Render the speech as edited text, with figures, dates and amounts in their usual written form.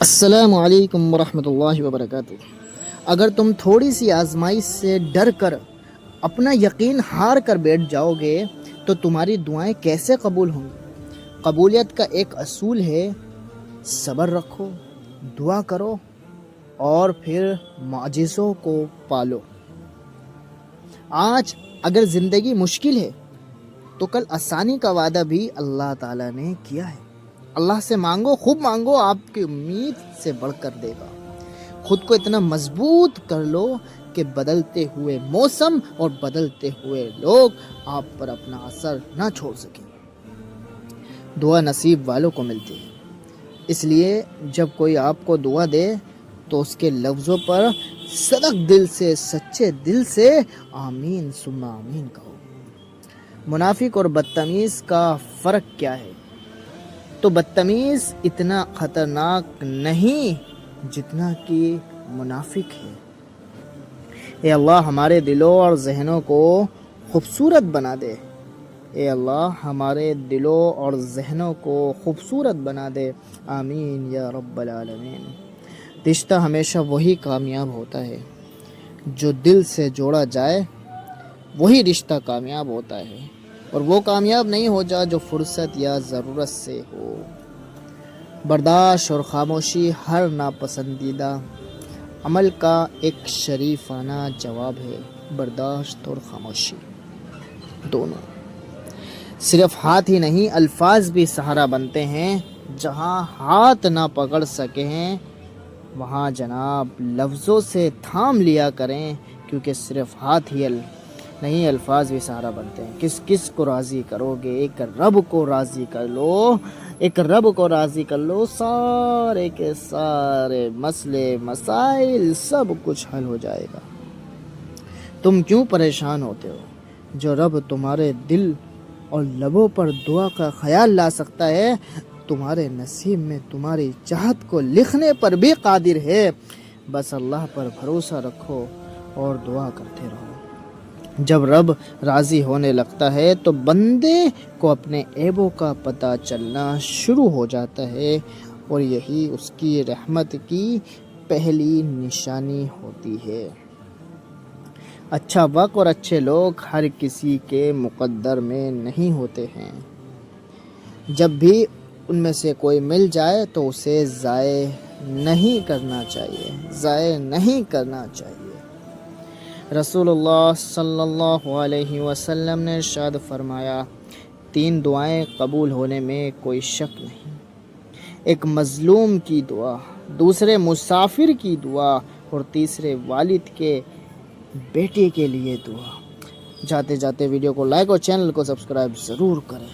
السلام علیکم ورحمۃ اللہ وبرکاتہ۔ اگر تم تھوڑی سی آزمائش سے ڈر کر اپنا یقین ہار کر بیٹھ جاؤ گے تو تمہاری دعائیں کیسے قبول ہوں گی؟ قبولیت کا ایک اصول ہے، صبر رکھو، دعا کرو اور پھر معجزوں کو پالو۔ آج اگر زندگی مشکل ہے تو کل آسانی کا وعدہ بھی اللہ تعالیٰ نے کیا ہے۔ اللہ سے مانگو، خوب مانگو، آپ کی امید سے بڑھ کر دے گا۔ خود کو اتنا مضبوط کر لو کہ بدلتے ہوئے موسم اور بدلتے ہوئے لوگ آپ پر اپنا اثر نہ چھوڑ سکیں۔ دعا نصیب والوں کو ملتی ہے، اس لیے جب کوئی آپ کو دعا دے تو اس کے لفظوں پر صدق دل سے، سچے دل سے آمین ثم آمین کہو۔ منافق اور بدتمیز کا فرق کیا ہے؟ تو بدتمیز اتنا خطرناک نہیں جتنا کہ منافق ہے۔ اے اللہ ہمارے دلوں اور ذہنوں کو خوبصورت بنا دے۔ اے اللہ ہمارے دلوں اور ذہنوں کو خوبصورت بنا دے، آمین یا رب العالمین۔ رشتہ ہمیشہ وہی کامیاب ہوتا ہے جو دل سے جوڑا جائے، وہی رشتہ کامیاب ہوتا ہے، اور وہ کامیاب نہیں ہو جا جو فرصت یا ضرورت سے ہو۔ برداشت اور خاموشی ہر ناپسندیدہ عمل کا ایک شریفانہ جواب ہے۔ برداشت اور خاموشی دونوں، صرف ہاتھ ہی نہیں الفاظ بھی سہارا بنتے ہیں۔ جہاں ہاتھ نہ پکڑ سکے ہیں وہاں جناب لفظوں سے تھام لیا کریں، کیونکہ صرف ہاتھ ہی نہیں الفاظ بھی سہارا بنتے ہیں۔ کس کو راضی کرو گے؟ ایک رب کو راضی کر لو، ایک رب کو راضی کر لو، سارے کے سارے مسئلے مسائل سب کچھ حل ہو جائے گا۔ تم کیوں پریشان ہوتے ہو؟ جو رب تمہارے دل اور لبوں پر دعا کا خیال لا سکتا ہے، تمہارے نصیب میں تمہاری چاہت کو لکھنے پر بھی قادر ہے۔ بس اللہ پر بھروسہ رکھو اور دعا کرتے رہو۔ جب رب راضی ہونے لگتا ہے تو بندے کو اپنے عیبوں کا پتہ چلنا شروع ہو جاتا ہے، اور یہی اس کی رحمت کی پہلی نشانی ہوتی ہے۔ اچھا وقت اور اچھے لوگ ہر کسی کے مقدر میں نہیں ہوتے ہیں۔ جب بھی ان میں سے کوئی مل جائے تو اسے ضائع نہیں کرنا چاہیے۔ رسول اللہ صلی اللہ علیہ وسلم نے ارشاد فرمایا، 3 دعائیں قبول ہونے میں کوئی شک نہیں۔ ایک مظلوم کی دعا، دوسرے مسافر کی دعا، اور تیسرے والد کے بیٹے کے لیے دعا۔ جاتے جاتے ویڈیو کو لائک اور چینل کو سبسکرائب ضرور کریں۔